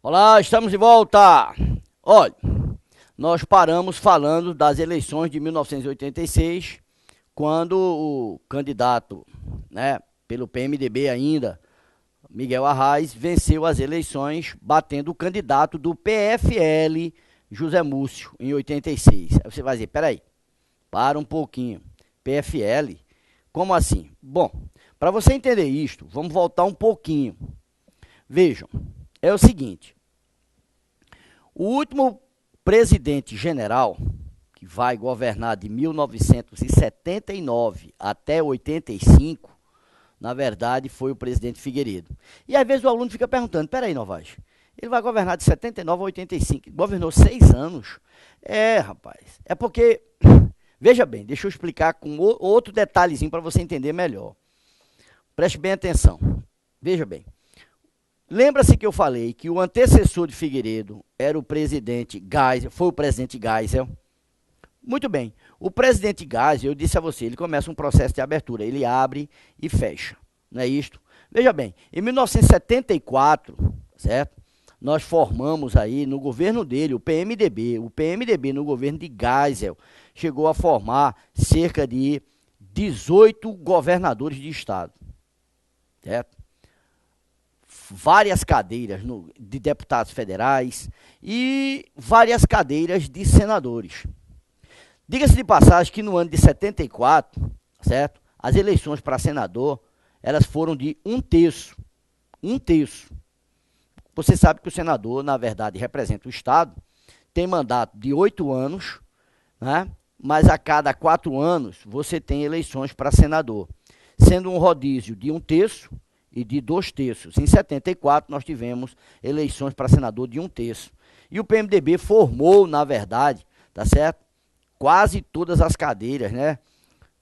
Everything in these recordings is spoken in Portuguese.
Olá, estamos de volta. Olha, nós paramos falando das eleições de 1986, quando o candidato, né, pelo PMDB ainda, Miguel Arraes, venceu as eleições, batendo o candidato do PFL, José Múcio, em 86. Aí você vai dizer, peraí, para um pouquinho, PFL? Como assim? Bom, para você entender isto, vamos voltar um pouquinho. Vejam, é o seguinte. O último presidente general, que vai governar de 1979 até 85, na verdade foi o presidente Figueiredo. E às vezes o aluno fica perguntando, peraí, Novaes, ele vai governar de 79 a 85, governou 6 anos? É, rapaz, é porque, veja bem, deixa eu explicar com outro detalhezinho para você entender melhor. Preste bem atenção, veja bem. Lembra-se que eu falei que o antecessor de Figueiredo era o presidente Geisel, foi o presidente Geisel? Muito bem, o presidente Geisel, eu disse a você, ele começa um processo de abertura, ele abre e fecha, não é isto? Veja bem, em 1974, certo? Nós formamos aí no governo dele, o PMDB no governo de Geisel, chegou a formar cerca de 18 governadores de estado, certo? Várias cadeiras de deputados federais e várias cadeiras de senadores. Diga-se de passagem que no ano de 74, certo? As eleições para senador, elas foram de um terço. Um terço. Você sabe que o senador, na verdade, representa o Estado, tem mandato de 8 anos, né? Mas a cada 4 anos você tem eleições para senador, sendo um rodízio de um terço e de 2 terços. Em 74 nós tivemos eleições para senador de 1 terço. E o PMDB formou, na verdade, tá certo? Quase todas as cadeiras, né,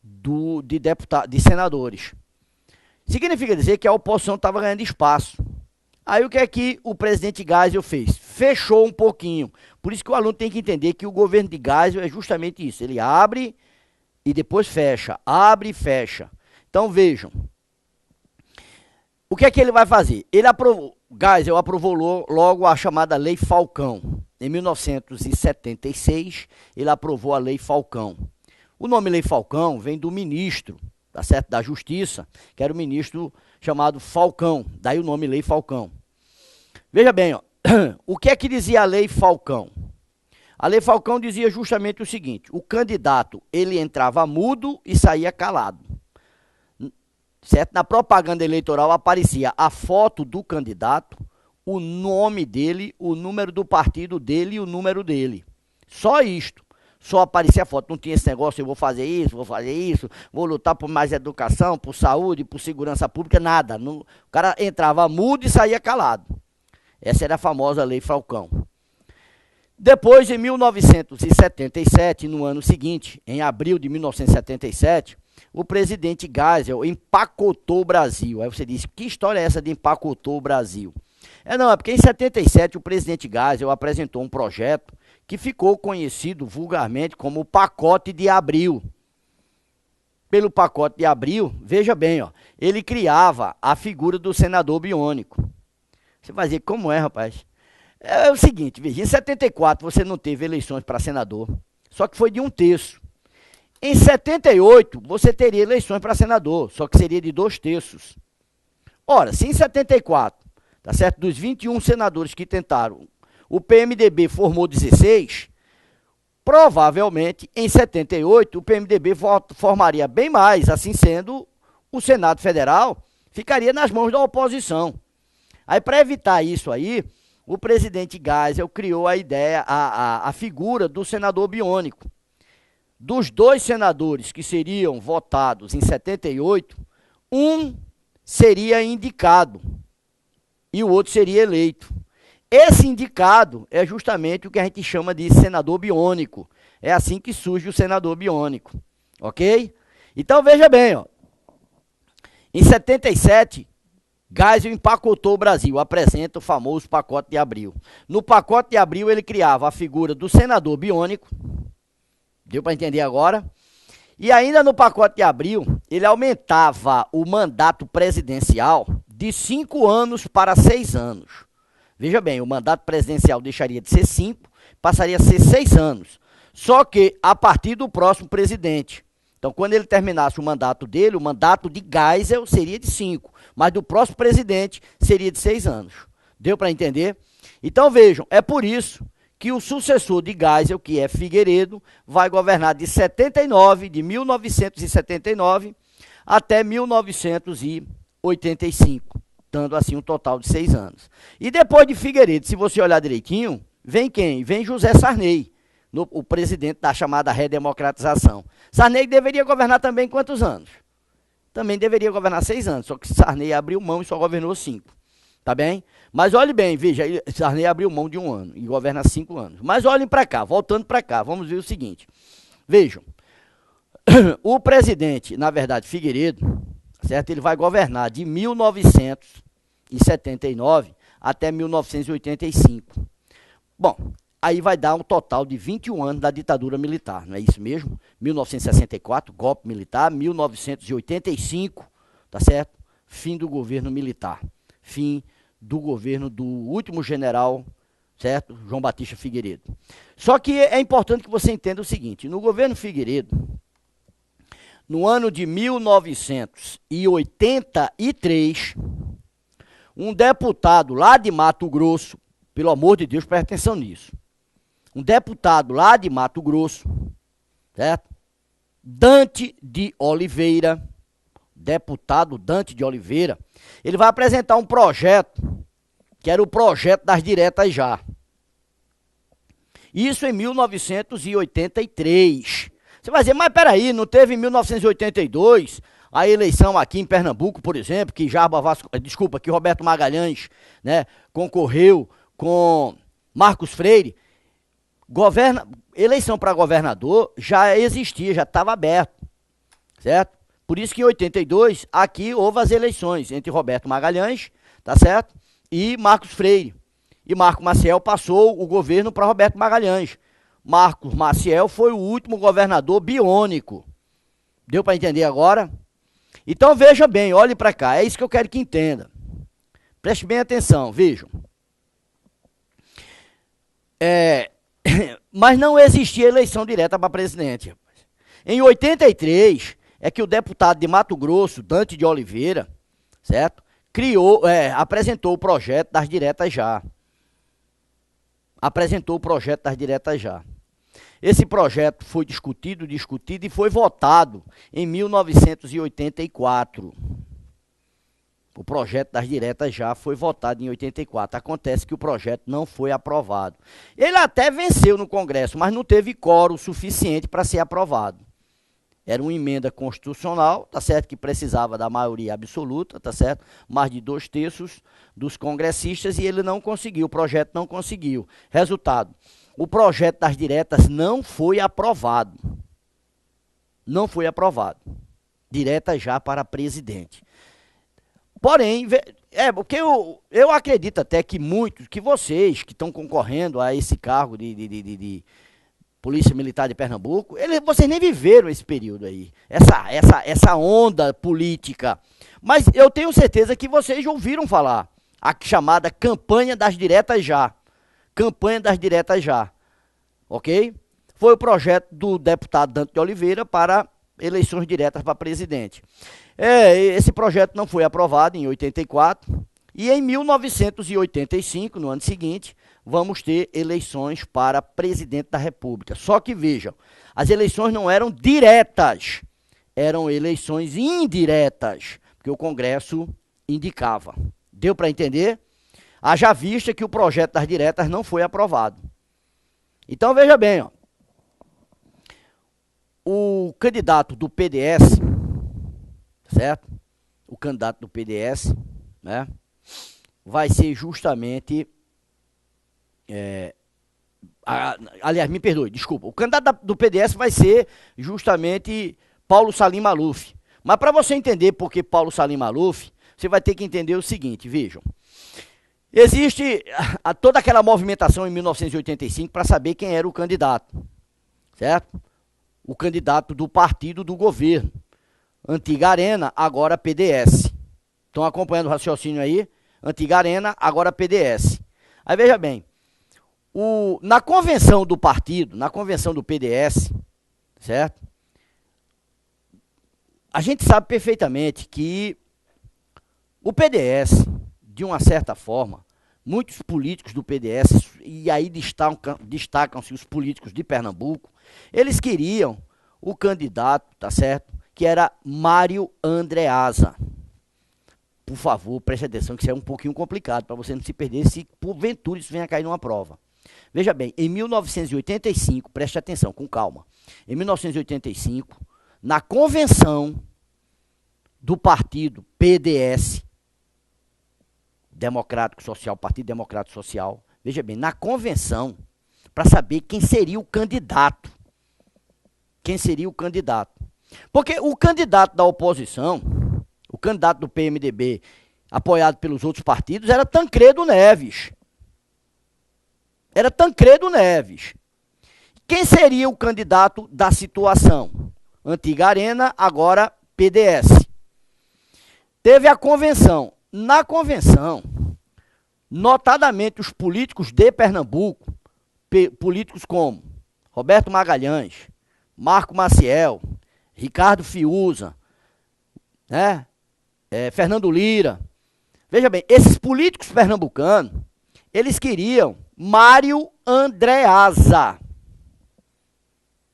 de senadores. Significa dizer que a oposição estava ganhando espaço. Aí o que é que o presidente Geisel fez? Fechou um pouquinho. Por isso que o aluno tem que entender que o governo de Geisel é justamente isso. Ele abre e depois fecha. Abre e fecha. Então vejam. O que é que ele vai fazer? Geisel aprovou logo a chamada Lei Falcão. Em 1976, ele aprovou a Lei Falcão. O nome Lei Falcão vem do ministro, tá certo, da Justiça, que era o ministro chamado Falcão, daí o nome Lei Falcão. Veja bem, ó, o que é que dizia a Lei Falcão? A Lei Falcão dizia justamente o seguinte, o candidato, ele entrava mudo e saía calado. Certo? Na propaganda eleitoral aparecia a foto do candidato, o nome dele, o número do partido dele e o número dele. Só isto. Só aparecia a foto. Não tinha esse negócio, eu vou fazer isso, vou lutar por mais educação, por saúde, por segurança pública, nada. O cara entrava mudo e saía calado. Essa era a famosa Lei Falcão. Depois, em 1977, no ano seguinte, em abril de 1977, o presidente Geisel empacotou o Brasil. Aí você diz, que história é essa de empacotou o Brasil? É porque em 77 o presidente Geisel apresentou um projeto que ficou conhecido vulgarmente como o Pacote de Abril. Pelo Pacote de Abril, veja bem, ó, ele criava a figura do senador biônico. Você vai dizer, como é, rapaz? É o seguinte, veja, em 74 você não teve eleições para senador, só que foi de 1 terço. Em 78, você teria eleições para senador, só que seria de 2 terços. Ora, se em 74, tá certo, dos 21 senadores que tentaram, o PMDB formou 16, provavelmente em 78 o PMDB formaria bem mais, assim sendo, o Senado Federal ficaria nas mãos da oposição. Aí, para evitar isso aí, o presidente Geisel criou a ideia, a figura do senador biônico. Dos 2 senadores que seriam votados em 78, um seria indicado e o outro seria eleito. Esse indicado é justamente o que a gente chama de senador biônico. É assim que surge o senador biônico, ok? Então veja bem, ó. Em 77, Geisel empacotou o Brasil, apresenta o famoso Pacote de Abril. No Pacote de Abril ele criava a figura do senador biônico. Deu para entender agora? E ainda no Pacote de Abril, ele aumentava o mandato presidencial de 5 anos para 6 anos. Veja bem, o mandato presidencial deixaria de ser 5, passaria a ser 6 anos. Só que a partir do próximo presidente. Então, quando ele terminasse o mandato dele, o mandato de Geisel seria de 5, mas do próximo presidente seria de 6 anos. Deu para entender? Então, vejam, é por isso que o sucessor de Geisel, que é Figueiredo, vai governar de 1979 até 1985, dando assim um total de 6 anos. E depois de Figueiredo, se você olhar direitinho, vem quem? Vem José Sarney, o presidente da chamada redemocratização. Sarney deveria governar também quantos anos? Também deveria governar 6 anos, só que Sarney abriu mão e só governou 5. Tá bem? Mas olhe bem, veja, Sarney abriu mão de 1 ano e governa 5 anos. Mas olhem para cá, voltando para cá, vamos ver o seguinte. Vejam, o presidente, na verdade, Figueiredo, certo? Ele vai governar de 1979 até 1985. Bom, aí vai dar um total de 21 anos da ditadura militar, não é isso mesmo? 1964, golpe militar, 1985, tá certo? Fim do governo militar, fim do governo do último general, certo? João Batista Figueiredo. Só que é importante que você entenda o seguinte, no governo Figueiredo, no ano de 1983, um deputado lá de Mato Grosso, pelo amor de Deus, presta atenção nisso, um deputado lá de Mato Grosso, certo? Dante de Oliveira, deputado Dante de Oliveira, ele vai apresentar um projeto, que era o projeto das diretas já. Isso em 1983. Você vai dizer, mas peraí, não teve em 1982 a eleição aqui em Pernambuco, por exemplo, que que Roberto Magalhães, né, concorreu com Marcos Freire. Eleição para governador já existia, já estava aberto, certo? Por isso que em 82, aqui houve as eleições entre Roberto Magalhães, tá certo? E Marcos Freire. E Marco Maciel passou o governo para Roberto Magalhães. Marcos Maciel foi o último governador biônico. Deu para entender agora? Então veja bem, olhe para cá, é isso que eu quero que entenda. Preste bem atenção, vejam. Mas não existia eleição direta para presidente. Em 83, é que o deputado de Mato Grosso, Dante de Oliveira, certo? Apresentou o projeto das diretas já. Apresentou o projeto das diretas já. Esse projeto foi discutido e foi votado em 1984. O projeto das diretas já foi votado em 84. Acontece que o projeto não foi aprovado. Ele até venceu no Congresso, mas não teve quórum suficiente para ser aprovado. Era uma emenda constitucional, tá certo, que precisava da maioria absoluta, tá certo, mais de 2/3 dos congressistas, e ele não conseguiu, o projeto não conseguiu. Resultado, o projeto das diretas não foi aprovado. Não foi aprovado. Direta já para presidente. Porém, porque eu acredito até que muitos, que vocês que estão concorrendo a esse cargo de Polícia Militar de Pernambuco, vocês nem viveram esse período aí, essa onda política. Mas eu tenho certeza que vocês já ouviram falar, a chamada campanha das diretas já. Campanha das diretas já, ok? Foi o projeto do deputado Dante de Oliveira para eleições diretas para presidente. Esse projeto não foi aprovado em 84, e em 1985, no ano seguinte, vamos ter eleições para presidente da República. Só que vejam, as eleições não eram diretas, eram eleições indiretas, porque o Congresso indicava. Deu para entender? Haja vista que o projeto das diretas não foi aprovado. Então veja bem, ó, o candidato do PDS, certo? O candidato do PDS, né, vai ser justamente... aliás, me perdoe, desculpa. O candidato do PDS vai ser justamente Paulo Salim Maluf. Mas para você entender por que Paulo Salim Maluf, você vai ter que entender o seguinte, vejam. Existe toda aquela movimentação em 1985 para saber quem era o candidato, certo? O candidato do partido do governo. Antiga Arena, agora PDS. Estão acompanhando o raciocínio aí? Antiga Arena, agora PDS. Aí veja bem, na convenção do partido, na convenção do PDS, certo? A gente sabe perfeitamente que o PDS, de uma certa forma, muitos políticos do PDS, e aí destacam-se os políticos de Pernambuco, eles queriam o candidato, tá certo? Que era Mário Andreasa. Por favor, preste atenção que isso é um pouquinho complicado, para você não se perder se porventura isso venha a cair numa prova. Veja bem, em 1985, preste atenção, com calma, em 1985, na convenção do partido PDS, Democrático Social, Partido Democrático Social, veja bem, na convenção, para saber quem seria o candidato. Quem seria o candidato. Porque o candidato da oposição, o candidato do PMDB, apoiado pelos outros partidos, era Tancredo Neves. Era Tancredo Neves. Quem seria o candidato da situação? Antiga Arena, agora PDS. Teve a convenção. Na convenção, notadamente os políticos de Pernambuco, políticos como Roberto Magalhães, Marco Maciel, Ricardo Fiuza, né? Fernando Lira. Veja bem, esses políticos pernambucanos, eles queriam Mário Andreasa.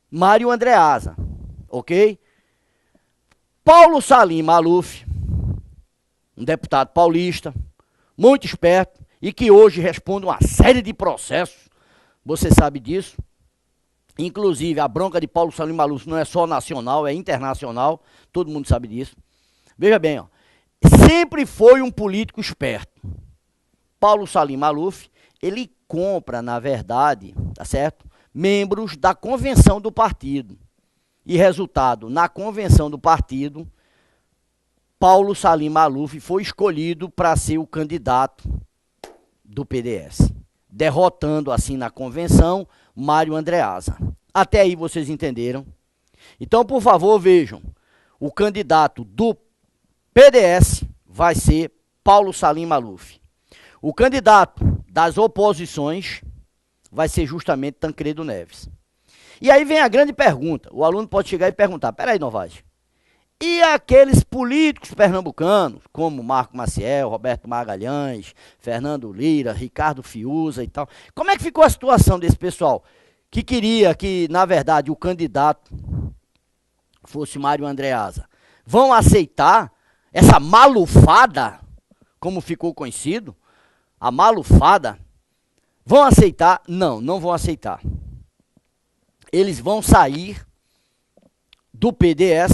Mário Andreasa, ok? Paulo Salim Maluf, um deputado paulista, muito esperto, e que hoje responde uma série de processos, você sabe disso. Inclusive, a bronca de Paulo Salim Maluf não é só nacional, é internacional, todo mundo sabe disso. Veja bem, ó, sempre foi um político esperto. Paulo Salim Maluf, ele compra, na verdade, tá certo? Membros da convenção do partido. E resultado, na convenção do partido, Paulo Salim Maluf foi escolhido para ser o candidato do PDS, derrotando assim na convenção Mário Andreasa. Até aí vocês entenderam? Então, por favor, vejam, o candidato do PDS vai ser Paulo Salim Maluf. O candidato das oposições vai ser justamente Tancredo Neves. E aí vem a grande pergunta, o aluno pode chegar e perguntar, peraí, Novaes, e aqueles políticos pernambucanos, como Marco Maciel, Roberto Magalhães, Fernando Lira, Ricardo Fiuza e tal, como é que ficou a situação desse pessoal que queria que, na verdade, o candidato fosse Mário Andreasa? Vão aceitar essa malufada, como ficou conhecido, a malufada? Vão aceitar? Não, não vão aceitar. Eles vão sair do PDS,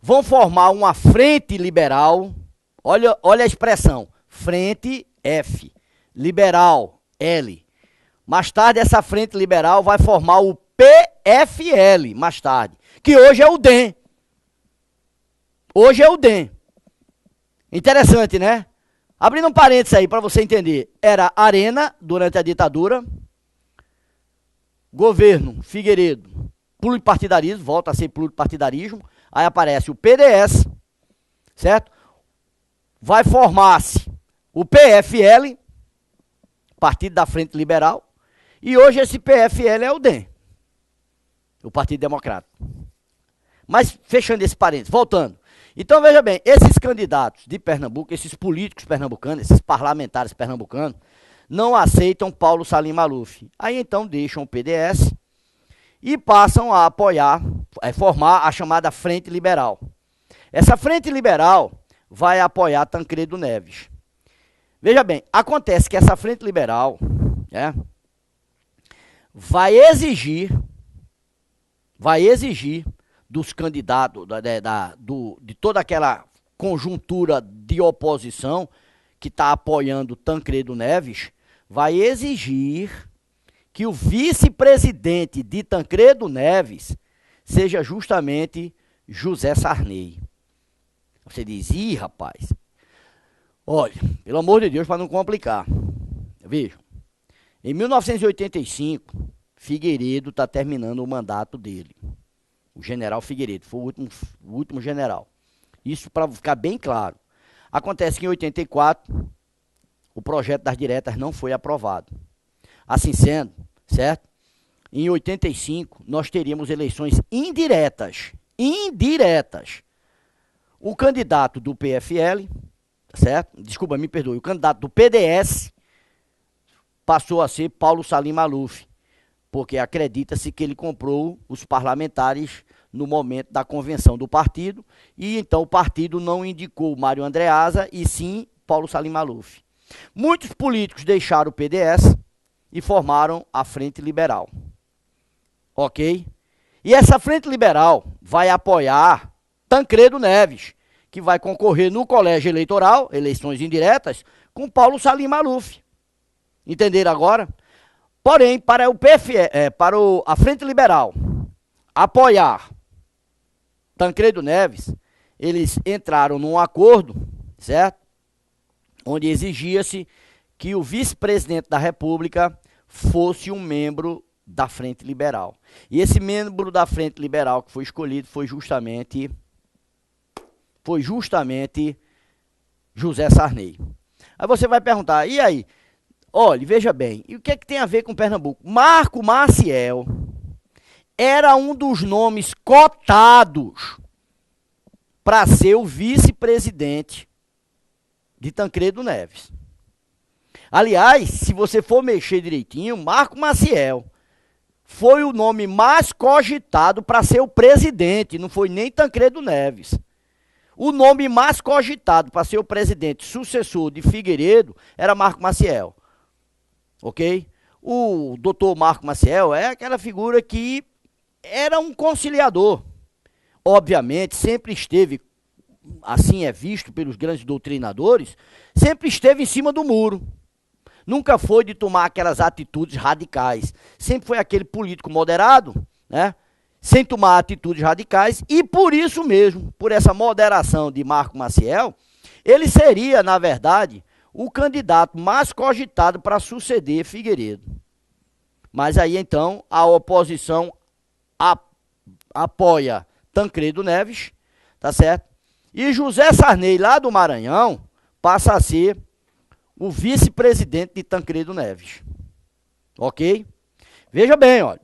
vão formar uma frente liberal, olha a expressão, frente F, liberal, L. Mais tarde essa frente liberal vai formar o PFL, mais tarde, que hoje é o DEM. Hoje é o DEM. Interessante, né? Abrindo um parênteses aí para você entender, era Arena durante a ditadura, governo Figueiredo, pluripartidarismo, volta a ser pluripartidarismo, aí aparece o PDS, certo? Vai formar-se o PFL, Partido da Frente Liberal, e hoje esse PFL é o DEM, o Partido Democrático. Mas fechando esse parênteses, voltando. Então veja bem, esses candidatos de Pernambuco, esses políticos pernambucanos, esses parlamentares pernambucanos, não aceitam Paulo Salim Maluf. Aí então deixam o PDS e passam a apoiar, formar a chamada Frente Liberal. Essa Frente Liberal vai apoiar Tancredo Neves. Veja bem, acontece que essa Frente Liberal vai exigir dos candidatos, de toda aquela conjuntura de oposição que está apoiando Tancredo Neves, vai exigir que o vice-presidente de Tancredo Neves seja justamente José Sarney. Você diz, ih, rapaz, olha, pelo amor de Deus, para não complicar. Vejam, em 1985, Figueiredo está terminando o mandato dele. O general Figueiredo, foi o último general. Isso para ficar bem claro. Acontece que em 84, o projeto das diretas não foi aprovado. Assim sendo, certo? Em 85, nós teríamos eleições indiretas. Indiretas. O candidato do PFL, certo? Desculpa, me perdoe. O candidato do PDS passou a ser Paulo Salim Maluf, porque acredita-se que ele comprou os parlamentares no momento da convenção do partido, e então o partido não indicou Mário Andreasa, e sim Paulo Salim Maluf. Muitos políticos deixaram o PDS e formaram a Frente Liberal. Ok? E essa Frente Liberal vai apoiar Tancredo Neves, que vai concorrer no colégio eleitoral, eleições indiretas, com Paulo Salim Maluf. Entenderam agora? Porém, para a Frente Liberal apoiar Tancredo Neves, eles entraram num acordo, certo? Onde exigia-se que o vice-presidente da República fosse um membro da Frente Liberal. E esse membro da Frente Liberal que foi escolhido foi justamente José Sarney. Aí você vai perguntar, e aí? Olha, veja bem, e o que é que tem a ver com Pernambuco? Marco Maciel era um dos nomes cotados para ser o vice-presidente de Tancredo Neves. Aliás, se você for mexer direitinho, Marco Maciel foi o nome mais cogitado para ser o presidente, não foi nem Tancredo Neves. O nome mais cogitado para ser o presidente sucessor de Figueiredo era Marco Maciel. Ok? O doutor Marco Maciel é aquela figura que era um conciliador. Obviamente, sempre esteve, assim é visto pelos grandes doutrinadores, sempre esteve em cima do muro. Nunca foi de tomar aquelas atitudes radicais. Sempre foi aquele político moderado, né? Sem tomar atitudes radicais. E por isso mesmo, por essa moderação de Marco Maciel, ele seria, na verdade, o candidato mais cogitado para suceder Figueiredo. Mas aí, então, a oposição apoia Tancredo Neves, tá certo? E José Sarney, lá do Maranhão, passa a ser o vice-presidente de Tancredo Neves. Ok? Veja bem, olha.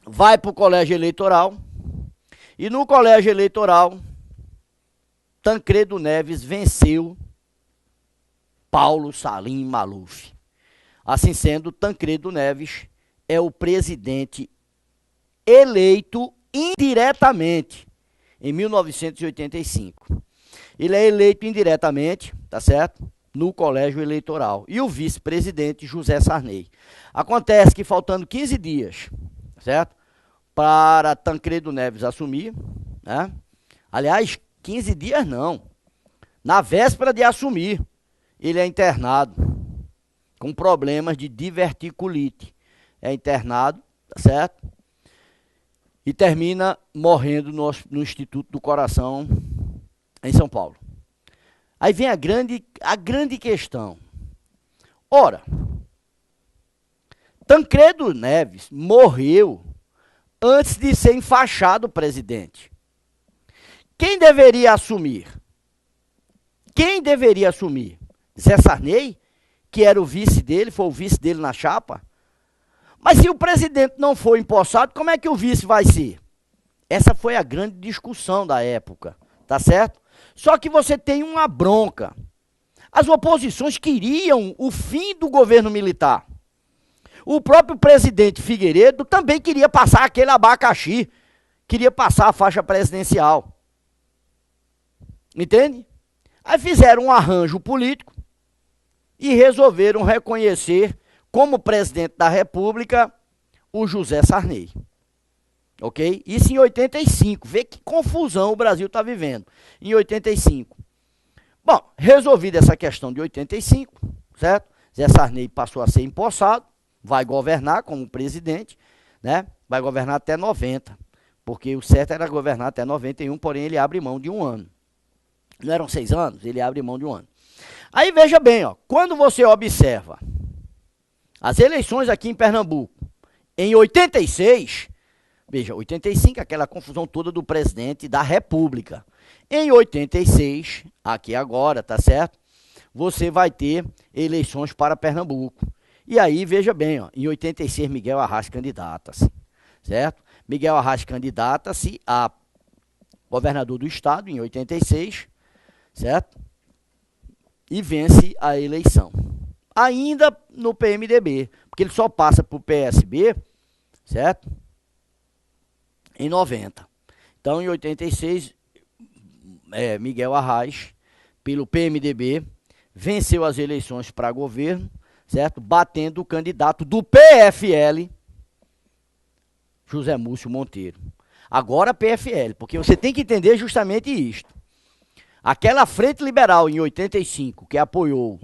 Vai para o colégio eleitoral. E no colégio eleitoral, Tancredo Neves venceu Paulo Salim Maluf. Assim sendo, Tancredo Neves é o presidente eleito indiretamente em 1985. Ele é eleito indiretamente, tá certo? No colégio eleitoral. E o vice-presidente José Sarney. Acontece que faltando 15 dias, certo? Para Tancredo Neves assumir, né? Aliás, 15 dias não. Na véspera de assumir, ele é internado com problemas de diverticulite. É internado, tá certo? E termina morrendo no Instituto do Coração, em São Paulo. Aí vem a grande questão. Ora, Tancredo Neves morreu antes de ser enfaixado presidente. Quem deveria assumir? Quem deveria assumir? Zé Sarney, que era o vice dele, foi o vice dele na chapa? Mas se o presidente não for empossado, como é que o vice vai ser? Essa foi a grande discussão da época, tá certo? Só que você tem uma bronca. As oposições queriam o fim do governo militar. O próprio presidente Figueiredo também queria passar aquele abacaxi, queria passar a faixa presidencial. Entende? Aí fizeram um arranjo político e resolveram reconhecer como presidente da República o José Sarney. Ok? Isso em 85. Vê que confusão o Brasil está vivendo. Em 85. Bom, resolvida essa questão de 85, certo? Zé Sarney passou a ser empossado, vai governar como presidente, né? Vai governar até 90, porque o certo era governar até 91, porém ele abre mão de um ano. Não eram 6 anos? Ele abre mão de um ano. Aí veja bem, ó, quando você observa as eleições aqui em Pernambuco, em 86, veja, 85, aquela confusão toda do presidente da República. Em 86, aqui agora, tá certo? você vai ter eleições para Pernambuco. E aí, veja bem, ó, em 86 Miguel Arraes candidata-se, certo? Miguel Arraes candidata-se a governador do estado em 86, certo? E vence a eleição. Ainda no PMDB, porque ele só passa para o PSB, certo? Em 90. Então, em 86, Miguel Arraes, pelo PMDB, venceu as eleições para governo, certo? Batendo o candidato do PFL, José Múcio Monteiro. Agora PFL, porque você tem que entender justamente isto. Aquela frente liberal em 85, que apoiou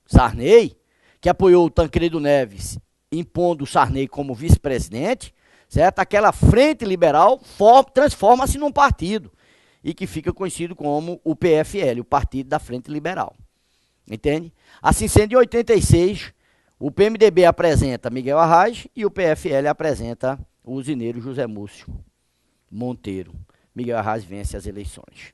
Sarney, que apoiou o Tancredo Neves, impondo o Sarney como vice-presidente, certo? Aquela frente liberal transforma-se num partido e que fica conhecido como o PFL, o Partido da Frente Liberal. Entende? Assim sendo, em 86, o PMDB apresenta Miguel Arraes e o PFL apresenta o usineiro José Múcio Monteiro. Miguel Arraes vence as eleições.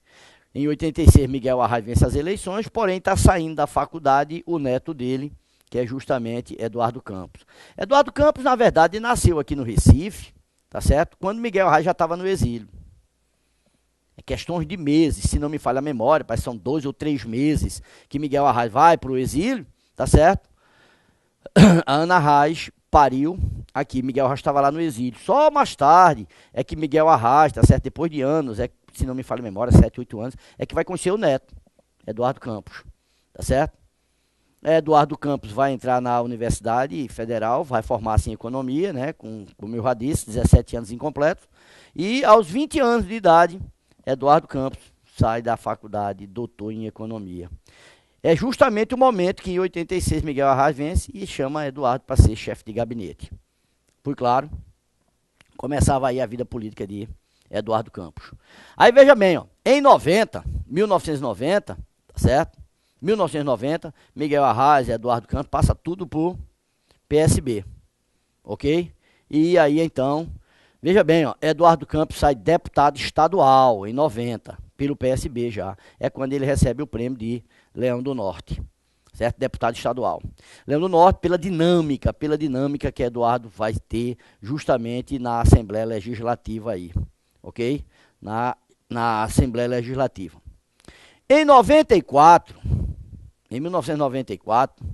Em 86, Miguel Arraes vence as eleições, porém está saindo da faculdade o neto dele, que é justamente Eduardo Campos. Eduardo Campos, na verdade, nasceu aqui no Recife, tá certo? Quando Miguel Arraes já estava no exílio. É questões de meses, se não me falha a memória, parece que são 2 ou 3 meses que Miguel Arraes vai para o exílio, tá certo? A Ana Arraes pariu aqui, Miguel Arraes estava lá no exílio. Só mais tarde é que Miguel Arraes, tá certo? Depois de anos, se não me falha a memória, 7, 8 anos, é que vai conhecer o neto, Eduardo Campos, tá certo? Eduardo Campos vai entrar na Universidade Federal, vai formar-se em Economia, né? Como eu já disse, 17 anos incompletos. E aos 20 anos de idade, Eduardo Campos sai da faculdade, doutor em Economia. É justamente o momento que em 86 Miguel Arraes vence e chama Eduardo para ser chefe de gabinete. Foi claro, começava aí a vida política de Eduardo Campos. Aí veja bem, ó, em 1990, tá certo? 1990, Miguel Arraes e Eduardo Campos passa tudo por PSB, ok? E aí então, veja bem, ó, Eduardo Campos sai deputado estadual em 90, pelo PSB já. É quando ele recebe o prêmio de Leão do Norte, certo? Deputado estadual. Leão do Norte pela dinâmica que Eduardo vai ter justamente na Assembleia Legislativa aí, ok? Na Assembleia Legislativa. Em 1994,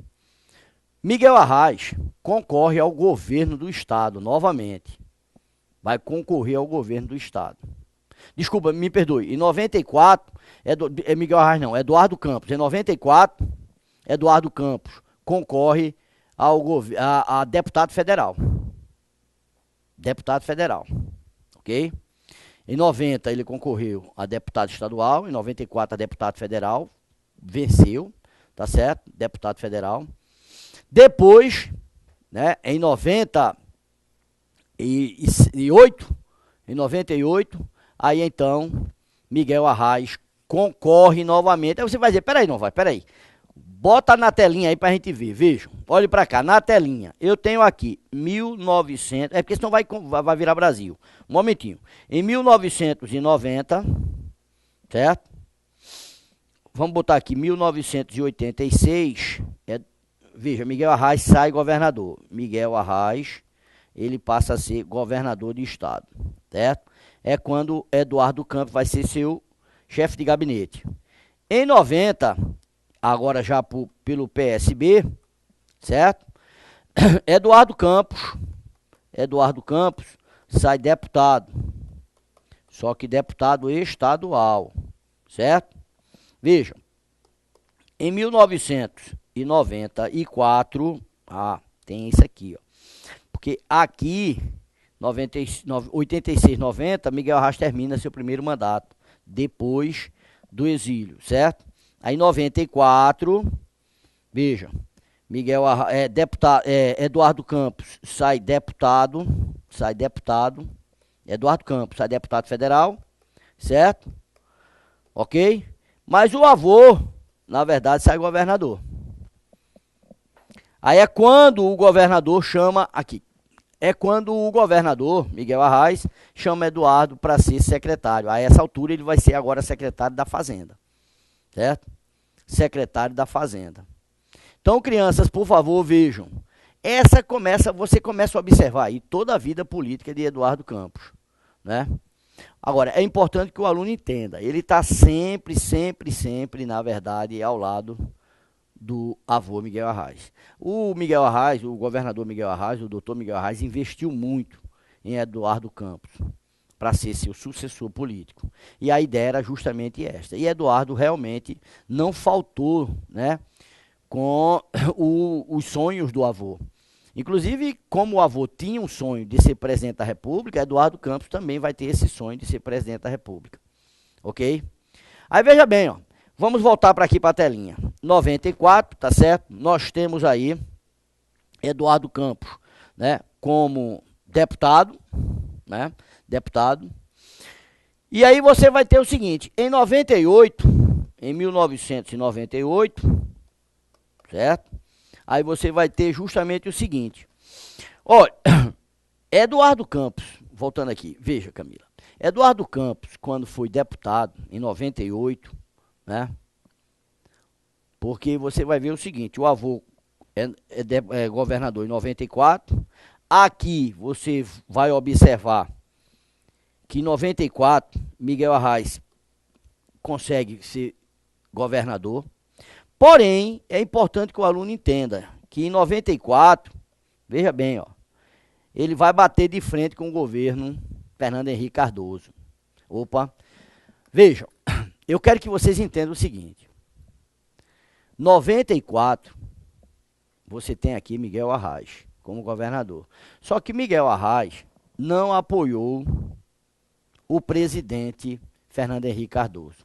Miguel Arraes concorre ao governo do estado novamente. Vai concorrer ao governo do estado. Desculpa, me perdoe. Em 94, Miguel Arraes não, Eduardo Campos. Em 94, Eduardo Campos concorre a deputado federal. Deputado federal, ok? Em 90 ele concorreu a deputado estadual, em 94 a deputado federal, venceu, tá certo? Deputado federal. Depois, né, em 98, aí então, Miguel Arraes concorre novamente. Aí você vai dizer, peraí, não vai, peraí. Bota na telinha aí pra gente ver, vejam. Olhe pra cá, na telinha. Eu tenho aqui 1900, porque senão vai virar Brasil. Um momentinho. Em 1990, certo? Vamos botar aqui 1986, veja, Miguel Arraes sai governador. Miguel Arraes, ele passa a ser governador de estado, certo? É quando Eduardo Campos vai ser seu chefe de gabinete. Em 90, agora já pelo PSB, certo? Eduardo Campos sai deputado, só que deputado estadual, certo? Vejam, em 1994, tem isso aqui, ó, porque aqui, 86, 90, Miguel Arraes termina seu primeiro mandato, depois do exílio, certo? Aí em 94, veja, Eduardo Campos sai deputado, Eduardo Campos sai deputado federal, certo? Ok? Mas o avô, na verdade, sai governador. Aí é quando o governador chama, Miguel Arraes, chama Eduardo para ser secretário. A essa altura ele vai ser agora secretário da Fazenda, certo? secretário da Fazenda. Então, crianças, por favor, vejam. Você começa a observar aí toda a vida política de Eduardo Campos, né? Agora, é importante que o aluno entenda, ele está sempre, na verdade, ao lado do avô Miguel Arraes. O Miguel Arraes, o governador Miguel Arraes, o doutor Miguel Arraes, investiu muito em Eduardo Campos para ser seu sucessor político. E a ideia era justamente esta. E Eduardo realmente não faltou, né, com os sonhos do avô. Inclusive, como o avô tinha um sonho de ser presidente da República, Eduardo Campos também vai ter esse sonho de ser presidente da República. Ok? Aí veja bem, ó, vamos voltar para aqui para a telinha. 94, tá certo? Nós temos aí Eduardo Campos, né, como deputado, né? Deputado. E aí você vai ter o seguinte, em 1998, certo? Aí você vai ter justamente o seguinte. Olha, Eduardo Campos, voltando aqui, veja, Camila. Eduardo Campos, quando foi deputado, em 98, né? Porque você vai ver o seguinte, o avô é governador em 94. Aqui você vai observar que em 94, Miguel Arraes consegue ser governador. Porém, é importante que o aluno entenda que em 94, veja bem, ó, ele vai bater de frente com o governo Fernando Henrique Cardoso. Opa, vejam, eu quero que vocês entendam o seguinte. 94, você tem aqui Miguel Arraes como governador. Só que Miguel Arraes não apoiou o presidente Fernando Henrique Cardoso.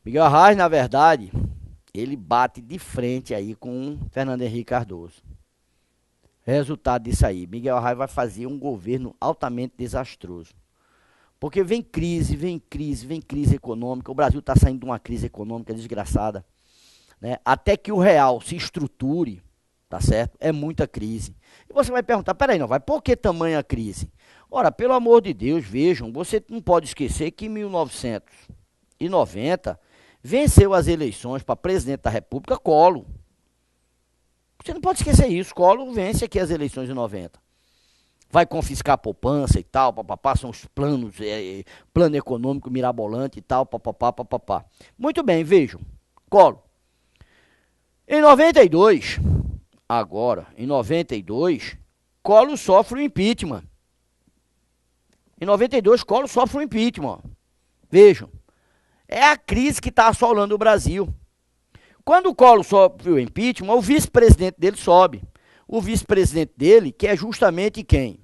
Miguel Arraes, na verdade, ele bate de frente aí com Fernando Henrique Cardoso. Resultado disso aí, Miguel Arraes vai fazer um governo altamente desastroso. Porque vem crise econômica. O Brasil está saindo de uma crise econômica desgraçada, né? Até que o real se estruture, tá certo? É muita crise. E você vai perguntar, peraí, não vai, por que tamanha crise? Ora, pelo amor de Deus, vejam, você não pode esquecer que em 1990... venceu as eleições para presidente da República Collor. Você não pode esquecer isso. Collor vence aqui as eleições de 90. Vai confiscar a poupança e tal, papapá, são os planos, plano econômico mirabolante e tal, papapá. Muito bem, vejam. Collor. Em 92, Collor sofre o impeachment. Em 92, Collor sofre o impeachment. Vejam. É a crise que está assolando o Brasil. Quando o Collor sofre o impeachment, o vice-presidente dele sobe. O vice-presidente dele, que é justamente quem?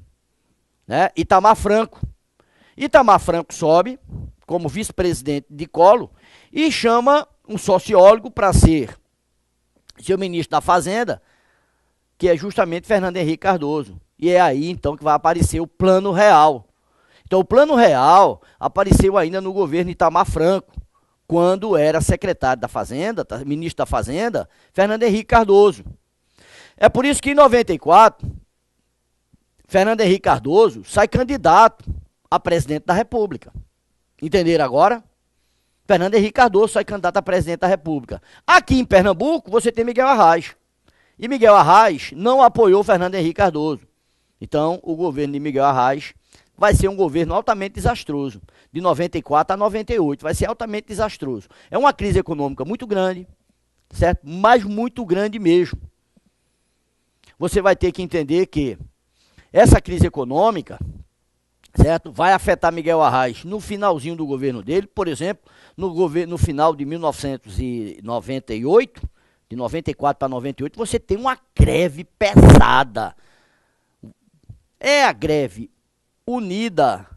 Né? Itamar Franco. Itamar Franco sobe como vice-presidente de Collor e chama um sociólogo para ser seu ministro da Fazenda, que é justamente Fernando Henrique Cardoso. E é aí, então, que vai aparecer o Plano Real. Então, o Plano Real apareceu ainda no governo Itamar Franco, quando era secretário da Fazenda, ministro da Fazenda, Fernando Henrique Cardoso. É por isso que em 94, Fernando Henrique Cardoso sai candidato a presidente da República. Entenderam agora? Fernando Henrique Cardoso sai candidato a presidente da República. Aqui em Pernambuco, você tem Miguel Arraes. E Miguel Arraes não apoiou Fernando Henrique Cardoso. Então, o governo de Miguel Arraes vai ser um governo altamente desastroso. De 94 a 98, vai ser altamente desastroso. É uma crise econômica muito grande, certo? Mas muito grande mesmo. Você vai ter que entender que essa crise econômica, certo, vai afetar Miguel Arraes no finalzinho do governo dele. Por exemplo, no final de 1998, de 94 para 98, você tem uma greve pesada. É a greve unida,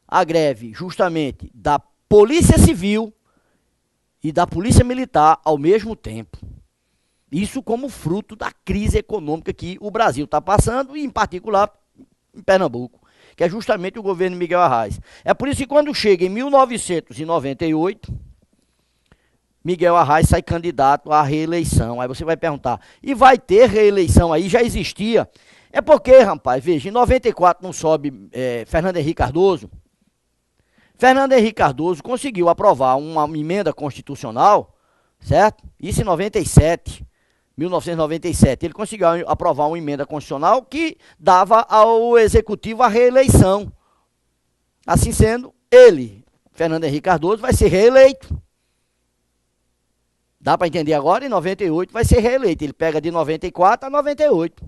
a greve justamente da Polícia Civil e da Polícia Militar ao mesmo tempo. Isso como fruto da crise econômica que o Brasil está passando, e em particular em Pernambuco, que é justamente o governo Miguel Arraes. É por isso que quando chega em 1998, Miguel Arraes sai candidato à reeleição. Aí você vai perguntar, e vai ter reeleição aí? Já existia? É porque, rapaz, veja, em 94 não sobe Fernando Henrique Cardoso. Fernando Henrique Cardoso conseguiu aprovar uma emenda constitucional, certo? Isso em 97, 1997. Ele conseguiu aprovar uma emenda constitucional que dava ao executivo a reeleição. Assim sendo, ele, Fernando Henrique Cardoso, vai ser reeleito. Dá para entender agora? Em 98 vai ser reeleito. Ele pega de 94 a 98.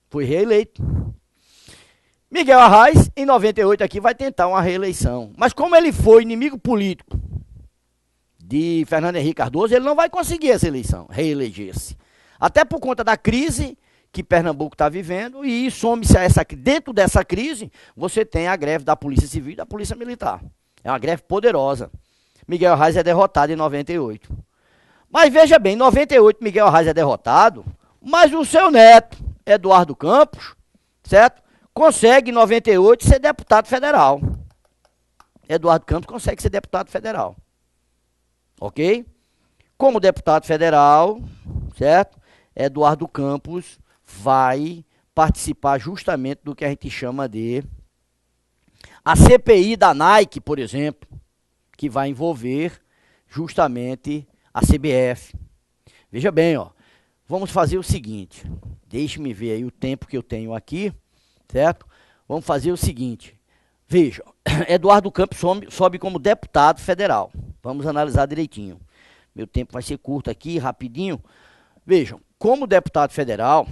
Foi reeleito. Miguel Arraes, em 98 aqui, vai tentar uma reeleição. Mas como ele foi inimigo político de Fernando Henrique Cardoso, ele não vai conseguir essa eleição, reeleger-se. Até por conta da crise que Pernambuco está vivendo, e some-se a essa, dentro dessa crise, você tem a greve da Polícia Civil e da Polícia Militar. É uma greve poderosa. Miguel Arraes é derrotado em 98. Mas veja bem, em 98 Miguel Arraes é derrotado, mas o seu neto, Eduardo Campos, certo? Consegue em 98 ser deputado federal. Eduardo Campos consegue ser deputado federal. Ok? Como deputado federal, certo? Eduardo Campos vai participar justamente do que a gente chama de a CPI da Nike, por exemplo, que vai envolver justamente a CBF. Veja bem, ó, vamos fazer o seguinte, deixe-me ver aí o tempo que eu tenho aqui, certo? Vamos fazer o seguinte, veja, Eduardo Campos sobe como deputado federal. Vamos analisar direitinho. Meu tempo vai ser curto aqui, rapidinho. Vejam, como deputado federal,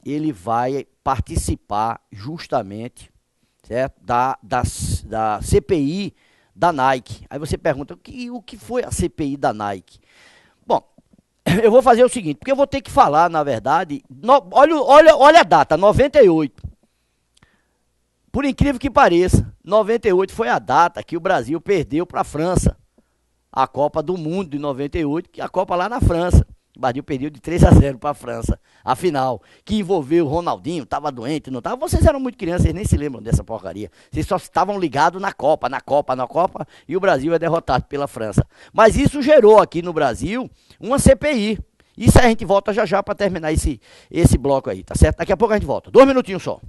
ele vai participar justamente, certo? Da CPI da Nike. Aí você pergunta, o que foi a CPI da Nike? Bom, eu vou fazer o seguinte, porque eu vou ter que falar, na verdade, olha a data, 98. Por incrível que pareça, 98 foi a data que o Brasil perdeu para a França. A Copa do Mundo de 98, que a Copa lá na França. O Brasil perdeu de 3-0 para a França. A final, que envolveu o Ronaldinho, estava doente, não estava. Vocês eram muito crianças, vocês nem se lembram dessa porcaria. Vocês só estavam ligados na Copa, e o Brasil é derrotado pela França. Mas isso gerou aqui no Brasil uma CPI. Isso a gente volta já já para terminar esse bloco aí, tá certo? Daqui a pouco a gente volta. 2 minutinhos só.